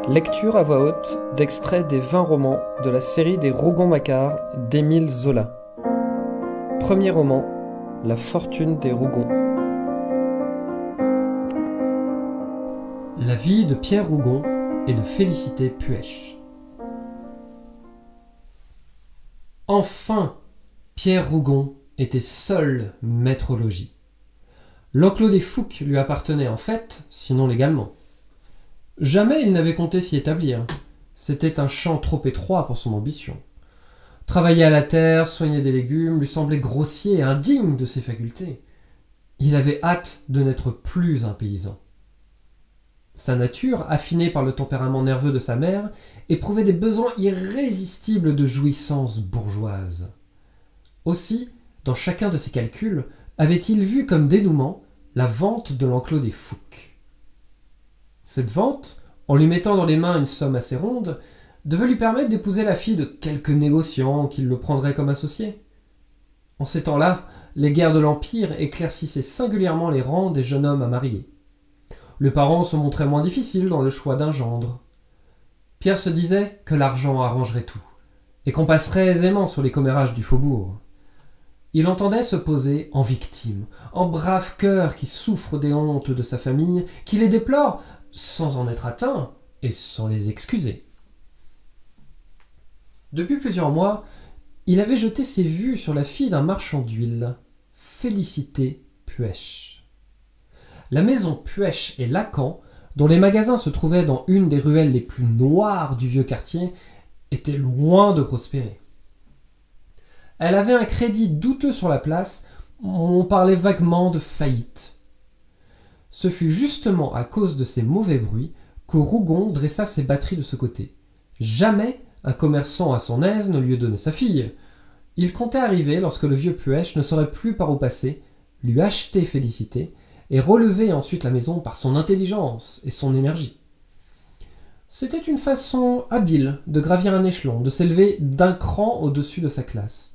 Lecture à voix haute d'extraits des 20 romans de la série des Rougon-Macquart d'Émile Zola. Premier roman, La fortune des Rougon. La vie de Pierre Rougon et de Félicité Puech. Enfin, Pierre Rougon était seul maître au logis. L'enclos des Fouques lui appartenait en fait, sinon légalement. Jamais il n'avait compté s'y établir. C'était un champ trop étroit pour son ambition. Travailler à la terre, soigner des légumes, lui semblait grossier et indigne de ses facultés. Il avait hâte de n'être plus un paysan. Sa nature, affinée par le tempérament nerveux de sa mère, éprouvait des besoins irrésistibles de jouissance bourgeoise. Aussi, dans chacun de ses calculs, avait-il vu comme dénouement la vente de l'enclos des Fouques. Cette vente, en lui mettant dans les mains une somme assez ronde, devait lui permettre d'épouser la fille de quelques négociants qui le prendraient comme associé. En ces temps-là, les guerres de l'Empire éclaircissaient singulièrement les rangs des jeunes hommes à marier. Le parent se montrait moins difficile dans le choix d'un gendre. Pierre se disait que l'argent arrangerait tout, et qu'on passerait aisément sur les commérages du faubourg. Il entendait se poser en victime, en brave cœur qui souffre des hontes de sa famille, qui les déplore sans en être atteint et sans les excuser. Depuis plusieurs mois, il avait jeté ses vues sur la fille d'un marchand d'huile, Félicité Puech. La maison Puech et Lacan, dont les magasins se trouvaient dans une des ruelles les plus noires du vieux quartier, était loin de prospérer. Elle avait un crédit douteux sur la place, on parlait vaguement de faillite. Ce fut justement à cause de ces mauvais bruits que Rougon dressa ses batteries de ce côté. Jamais un commerçant à son aise ne lui donnait sa fille. Il comptait arriver lorsque le vieux Puech ne saurait plus par où passer, lui acheter Félicité et relever ensuite la maison par son intelligence et son énergie. C'était une façon habile de gravir un échelon, de s'élever d'un cran au-dessus de sa classe.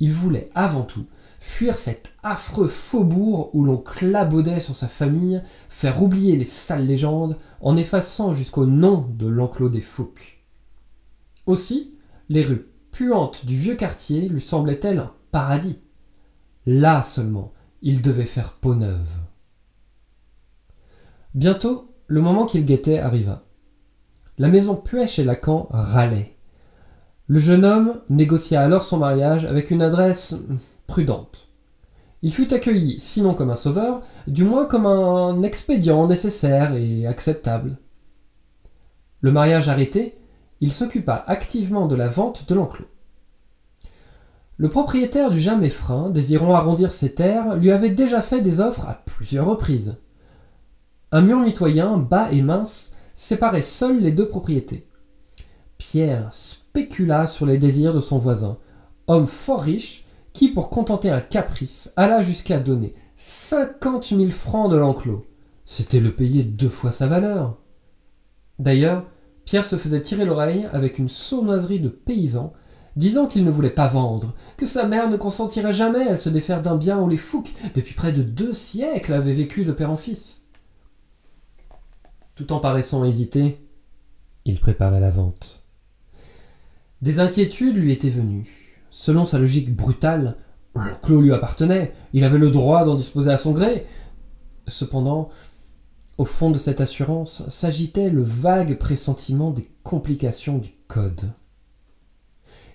Il voulait avant tout fuir cet affreux faubourg où l'on clabaudait sur sa famille, faire oublier les sales légendes en effaçant jusqu'au nom de l'enclos des Fouques. Aussi, les rues puantes du vieux quartier lui semblaient-elles un paradis. Là seulement, il devait faire peau neuve. Bientôt, le moment qu'il guettait arriva. La maison Puech et Lacan râlait. Le jeune homme négocia alors son mariage avec une adresse prudente. Il fut accueilli, sinon comme un sauveur, du moins comme un expédient nécessaire et acceptable. Le mariage arrêté, il s'occupa activement de la vente de l'enclos. Le propriétaire du Jamais Frein, désirant arrondir ses terres, lui avait déjà fait des offres à plusieurs reprises. Un mur mitoyen, bas et mince, séparait seuls les deux propriétés. Pierre spécula sur les désirs de son voisin, homme fort riche, qui, pour contenter un caprice, alla jusqu'à donner 50 000 francs de l'enclos. C'était le payer 2 fois sa valeur. D'ailleurs, Pierre se faisait tirer l'oreille avec une sournoiserie de paysan, disant qu'il ne voulait pas vendre, que sa mère ne consentirait jamais à se défaire d'un bien où les Fouques, depuis près de 2 siècles, avaient vécu de père en fils. Tout en paraissant hésiter, il préparait la vente. Des inquiétudes lui étaient venues. Selon sa logique brutale, l'enclos lui appartenait, il avait le droit d'en disposer à son gré. Cependant, au fond de cette assurance s'agitait le vague pressentiment des complications du code.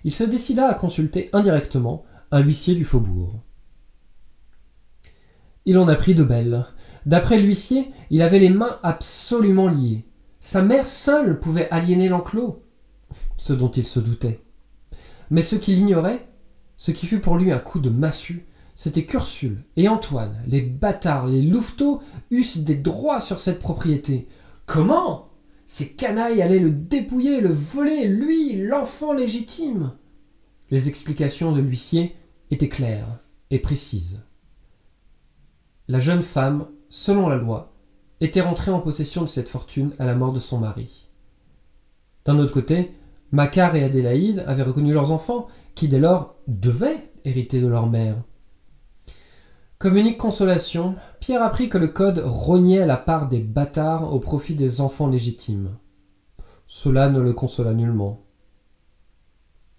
Il se décida à consulter indirectement un huissier du faubourg. Il en apprit de belles. D'après l'huissier, il avait les mains absolument liées. Sa mère seule pouvait aliéner l'enclos, ce dont il se doutait. Mais ce qu'il ignorait, ce qui fut pour lui un coup de massue, c'était qu'Ursule et Antoine, les bâtards, les louveteaux, eussent des droits sur cette propriété. Comment ? Ces canailles allaient le dépouiller, le voler, lui, l'enfant légitime. Les explications de l'huissier étaient claires et précises. La jeune femme, selon la loi, était rentrée en possession de cette fortune à la mort de son mari. D'un autre côté, Macquart et Adélaïde avaient reconnu leurs enfants, qui dès lors devaient hériter de leur mère. Comme unique consolation, Pierre apprit que le code rognait la part des bâtards au profit des enfants légitimes. Cela ne le consola nullement.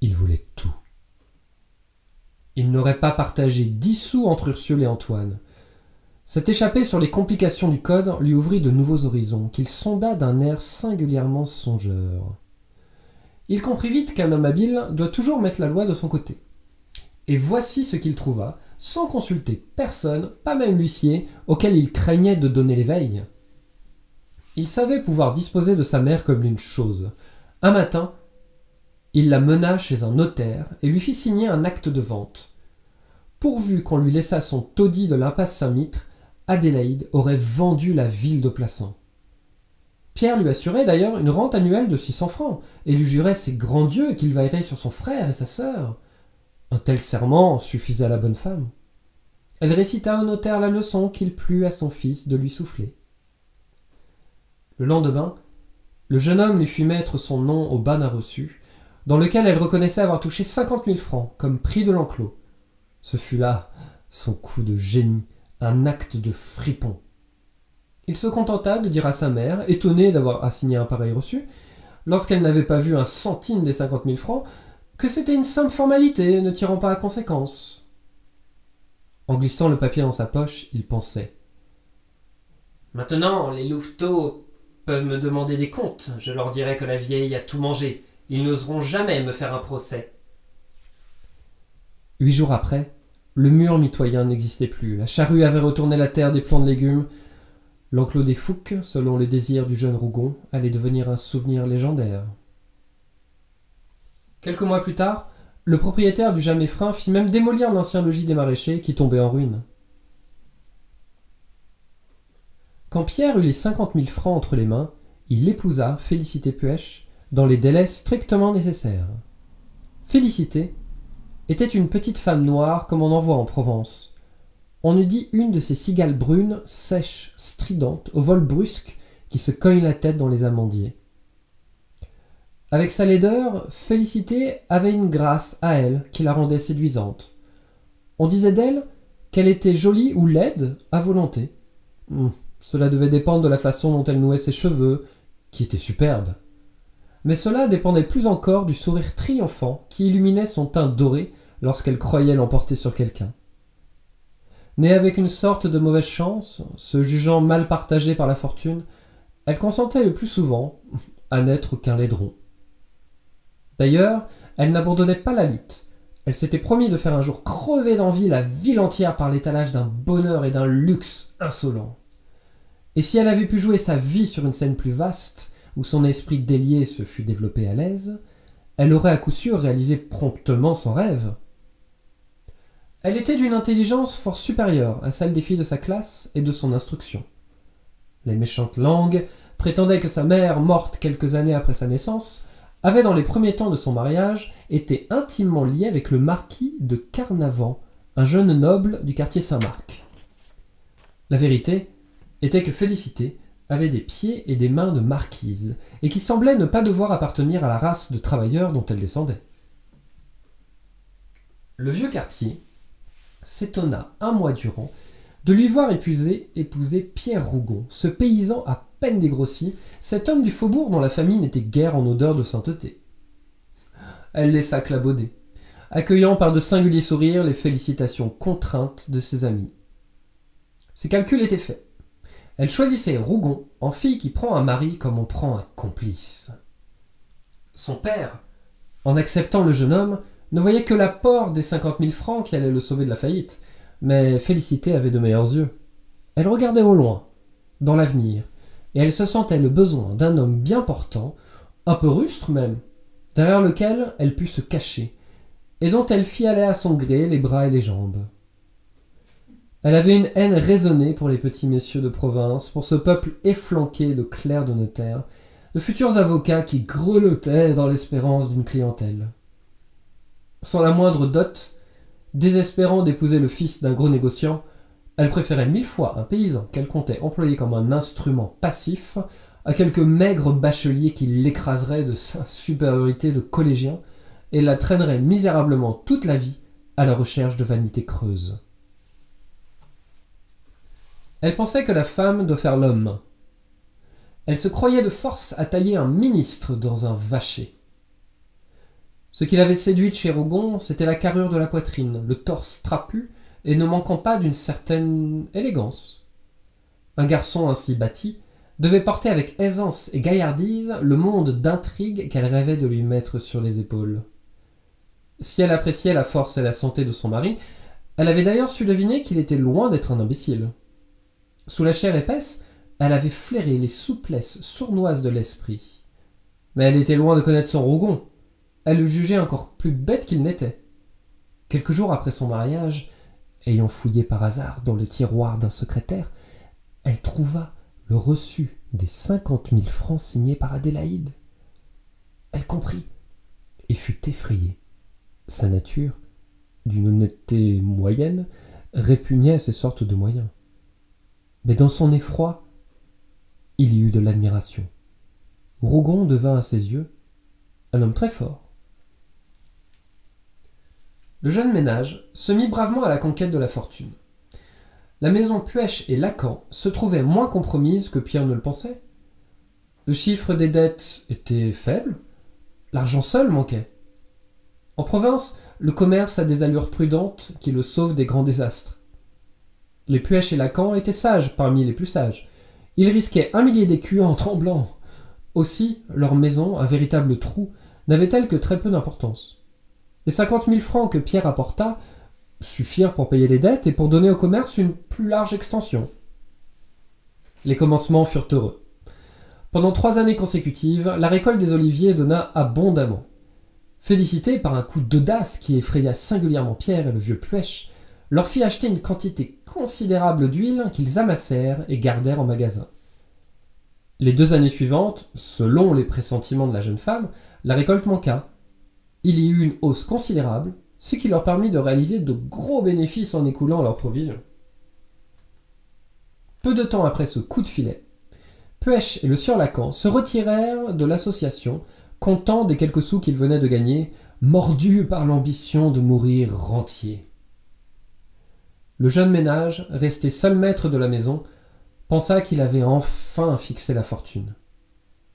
Il voulait tout. Il n'aurait pas partagé 10 sous entre Ursule et Antoine. Cette échappée sur les complications du code lui ouvrit de nouveaux horizons, qu'il sonda d'un air singulièrement songeur. Il comprit vite qu'un homme habile doit toujours mettre la loi de son côté. Et voici ce qu'il trouva, sans consulter personne, pas même l'huissier, auquel il craignait de donner l'éveil. Il savait pouvoir disposer de sa mère comme d'une chose. Un matin, il la mena chez un notaire et lui fit signer un acte de vente. Pourvu qu'on lui laissât son taudis de l'impasse Saint-Mitre, Adélaïde aurait vendu la ville de Plassans. Pierre lui assurait d'ailleurs une rente annuelle de 600 francs et lui jurait ses grands dieux qu'il veillerait sur son frère et sa sœur. Un tel serment suffisait à la bonne femme. Elle récita au notaire la leçon qu'il plut à son fils de lui souffler. Le lendemain, le jeune homme lui fit mettre son nom au ban à reçu, dans lequel elle reconnaissait avoir touché 50 000 francs comme prix de l'enclos. Ce fut là son coup de génie, un acte de fripon. Il se contenta de dire à sa mère, étonnée d'avoir assigné un pareil reçu, lorsqu'elle n'avait pas vu un centime des 50 000 francs, que c'était une simple formalité, ne tirant pas à conséquence. En glissant le papier dans sa poche, il pensait « Maintenant, les louveteaux peuvent me demander des comptes. Je leur dirai que la vieille a tout mangé. Ils n'oseront jamais me faire un procès. » 8 jours après, le mur mitoyen n'existait plus. La charrue avait retourné la terre des plants de légumes. L'enclos des Fouques, selon le désir du jeune Rougon, allait devenir un souvenir légendaire. Quelques mois plus tard, le propriétaire du Jaméfrin fit même démolir l'ancien logis des maraîchers qui tombait en ruine. Quand Pierre eut les 50 000 francs entre les mains, il épousa Félicité Puech dans les délais strictement nécessaires. Félicité était une petite femme noire comme on en voit en Provence. On eût dit une de ces cigales brunes, sèches, stridentes, au vol brusque, qui se cognent la tête dans les amandiers. Avec sa laideur, Félicité avait une grâce à elle qui la rendait séduisante. On disait d'elle qu'elle était jolie ou laide à volonté. Cela devait dépendre de la façon dont elle nouait ses cheveux, qui étaient superbes. Mais cela dépendait plus encore du sourire triomphant qui illuminait son teint doré lorsqu'elle croyait l'emporter sur quelqu'un. Née avec une sorte de mauvaise chance, se jugeant mal partagée par la fortune, elle consentait le plus souvent à n'être qu'un laideron. D'ailleurs, elle n'abandonnait pas la lutte. Elle s'était promis de faire un jour crever d'envie la ville entière par l'étalage d'un bonheur et d'un luxe insolents. Et si elle avait pu jouer sa vie sur une scène plus vaste, où son esprit délié se fût développé à l'aise, elle aurait à coup sûr réalisé promptement son rêve. Elle était d'une intelligence fort supérieure à celle des filles de sa classe et de son instruction. Les méchantes langues prétendaient que sa mère, morte quelques années après sa naissance, avait dans les premiers temps de son mariage été intimement liée avec le marquis de Carnavant, un jeune noble du quartier Saint-Marc. La vérité était que Félicité avait des pieds et des mains de marquise, et qui semblait ne pas devoir appartenir à la race de travailleurs dont elle descendait. Le vieux quartier s'étonna un mois durant de lui voir épouser Pierre Rougon, ce paysan à peine dégrossi, cet homme du faubourg dont la famille n'était guère en odeur de sainteté. Elle laissa clabauder, accueillant par de singuliers sourires les félicitations contraintes de ses amis. Ses calculs étaient faits. Elle choisissait Rougon en fille qui prend un mari comme on prend un complice. Son père, en acceptant le jeune homme, ne voyait que l'apport des 50 000 francs qui allaient le sauver de la faillite, mais Félicité avait de meilleurs yeux. Elle regardait au loin, dans l'avenir, et elle se sentait le besoin d'un homme bien portant, un peu rustre même, derrière lequel elle put se cacher, et dont elle fit aller à son gré les bras et les jambes. Elle avait une haine raisonnée pour les petits messieurs de province, pour ce peuple efflanqué de clercs de notaire, de futurs avocats qui grelottaient dans l'espérance d'une clientèle. Sans la moindre dot, désespérant d'épouser le fils d'un gros négociant, elle préférait 1000 fois un paysan qu'elle comptait employer comme un instrument passif à quelque maigre bachelier qui l'écraserait de sa supériorité de collégien et la traînerait misérablement toute la vie à la recherche de vanités creuses. Elle pensait que la femme doit faire l'homme. Elle se croyait de force à tailler un ministre dans un vacher. Ce qui l'avait séduite chez Rougon, c'était la carrure de la poitrine, le torse trapu et ne manquant pas d'une certaine élégance. Un garçon ainsi bâti devait porter avec aisance et gaillardise le monde d'intrigues qu'elle rêvait de lui mettre sur les épaules. Si elle appréciait la force et la santé de son mari, elle avait d'ailleurs su deviner qu'il était loin d'être un imbécile. Sous la chair épaisse, elle avait flairé les souplesses sournoises de l'esprit. Mais elle était loin de connaître son Rougon. Elle le jugeait encore plus bête qu'il n'était. Quelques jours après son mariage, ayant fouillé par hasard dans le tiroir d'un secrétaire, elle trouva le reçu des 50 000 francs signés par Adélaïde. Elle comprit et fut effrayée. Sa nature, d'une honnêteté moyenne, répugnait à ces sortes de moyens. Mais dans son effroi, il y eut de l'admiration. Rougon devint à ses yeux un homme très fort. Le jeune ménage se mit bravement à la conquête de la fortune. La maison Puech et Lacan se trouvait moins compromise que Pierre ne le pensait. Le chiffre des dettes était faible, l'argent seul manquait. En province, le commerce a des allures prudentes qui le sauvent des grands désastres. Les Puech et Lacan étaient sages parmi les plus sages. Ils risquaient 1 millier d'écus en tremblant. Aussi, leur maison, un véritable trou, n'avait-elle que très peu d'importance. Les 50 000 francs que Pierre apporta suffirent pour payer les dettes et pour donner au commerce une plus large extension. Les commencements furent heureux. Pendant 3 années consécutives, la récolte des oliviers donna abondamment. Félicité par un coup d'audace qui effraya singulièrement Pierre et le vieux Puech, leur fit acheter une quantité considérable d'huile qu'ils amassèrent et gardèrent en magasin. Les 2 années suivantes, selon les pressentiments de la jeune femme, la récolte manqua. Il y eut une hausse considérable, ce qui leur permit de réaliser de gros bénéfices en écoulant leurs provisions. Peu de temps après ce coup de filet, Puech et le sieur Lacan se retirèrent de l'association, contents des quelques sous qu'ils venaient de gagner, mordus par l'ambition de mourir rentiers. Le jeune ménage, resté seul maître de la maison, pensa qu'il avait enfin fixé la fortune.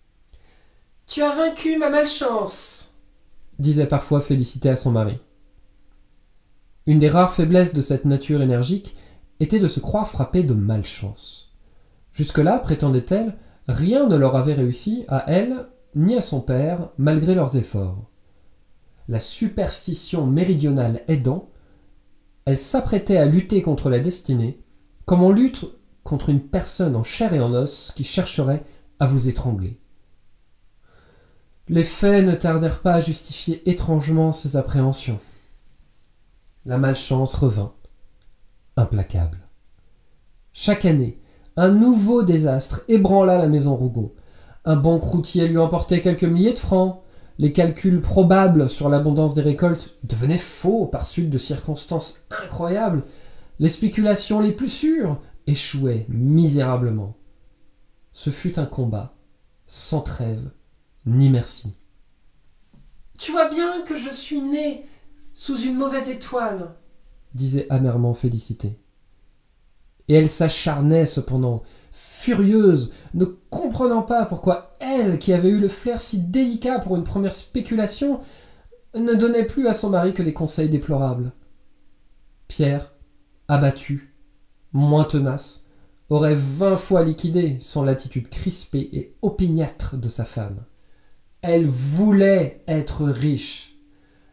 « Tu as vaincu ma malchance !» disait parfois Félicité à son mari. Une des rares faiblesses de cette nature énergique était de se croire frappée de malchance. Jusque-là, prétendait-elle, rien ne leur avait réussi à elle ni à son père, malgré leurs efforts. La superstition méridionale aidant, elle s'apprêtait à lutter contre la destinée, comme on lutte contre une personne en chair et en os qui chercherait à vous étrangler. Les faits ne tardèrent pas à justifier étrangement ses appréhensions. La malchance revint, implacable. Chaque année, un nouveau désastre ébranla la maison Rougon. Un banqueroutier lui emportait quelques milliers de francs. Les calculs probables sur l'abondance des récoltes devenaient faux par suite de circonstances incroyables. Les spéculations les plus sûres échouaient misérablement. Ce fut un combat, sans trêve, ni merci. « Tu vois bien que je suis née sous une mauvaise étoile, » disait amèrement Félicité. Et elle s'acharnait cependant, furieuse, ne comprenant pas pourquoi elle, qui avait eu le flair si délicat pour une première spéculation, ne donnait plus à son mari que des conseils déplorables. Pierre, abattu, moins tenace, aurait 20 fois liquidé sans l'attitude crispée et opiniâtre de sa femme. Elle voulait être riche.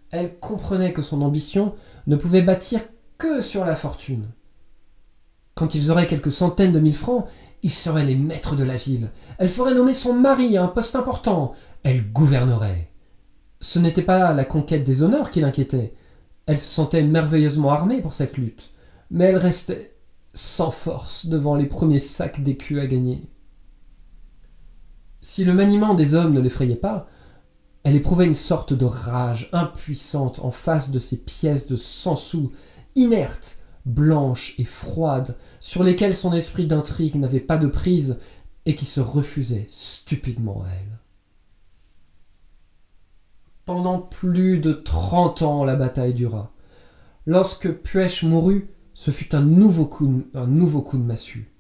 Elle comprenait que son ambition ne pouvait bâtir que sur la fortune. Quand ils auraient quelques centaines de mille francs, ils seraient les maîtres de la ville. Elle ferait nommer son mari à un poste important. Elle gouvernerait. Ce n'était pas la conquête des honneurs qui l'inquiétait. Elle se sentait merveilleusement armée pour cette lutte. Mais elle restait sans force devant les premiers sacs d'écus à gagner. Si le maniement des hommes ne l'effrayait pas, elle éprouvait une sorte de rage impuissante en face de ces pièces de 100 sous, inertes, blanches et froides, sur lesquelles son esprit d'intrigue n'avait pas de prise et qui se refusaient stupidement à elle. Pendant plus de 30 ans, la bataille dura. Lorsque Puech mourut, ce fut un nouveau coup de massue.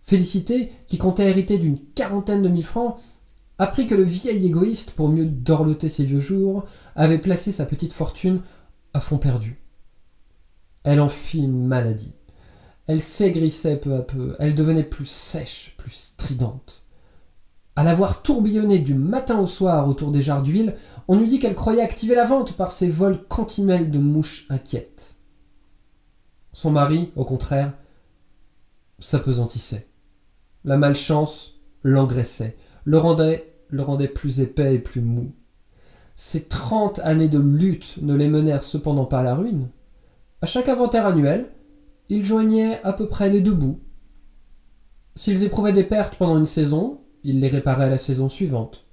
Félicité, qui comptait hériter d'une 40aine de mille francs, apprit que le vieil égoïste, pour mieux dorloter ses vieux jours, avait placé sa petite fortune à fond perdu. Elle en fit une maladie. Elle s'aigrissait peu à peu, elle devenait plus sèche, plus stridente. À la voir tourbillonner du matin au soir autour des jarres d'huile, on eût dit qu'elle croyait activer la vente par ses vols continuels de mouches inquiètes. Son mari, au contraire, s'apesantissait. La malchance l'engraissait, le rendait plus épais et plus mou. Ces 30 années de lutte ne les menèrent cependant pas à la ruine. À chaque inventaire annuel, ils joignaient à peu près les deux bouts. S'ils éprouvaient des pertes pendant une saison, ils les réparaient la saison suivante.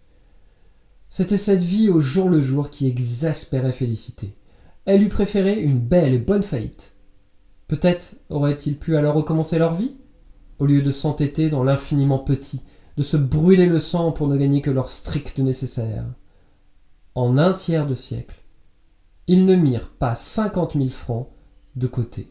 C'était cette vie au jour le jour qui exaspérait Félicité. Elle eût préféré une belle et bonne faillite. Peut-être auraient-ils pu alors recommencer leur vie, au lieu de s'entêter dans l'infiniment petit, de se brûler le sang pour ne gagner que leur strict nécessaire. En un tiers de siècle, ils ne mirent pas 50 000 francs de côté.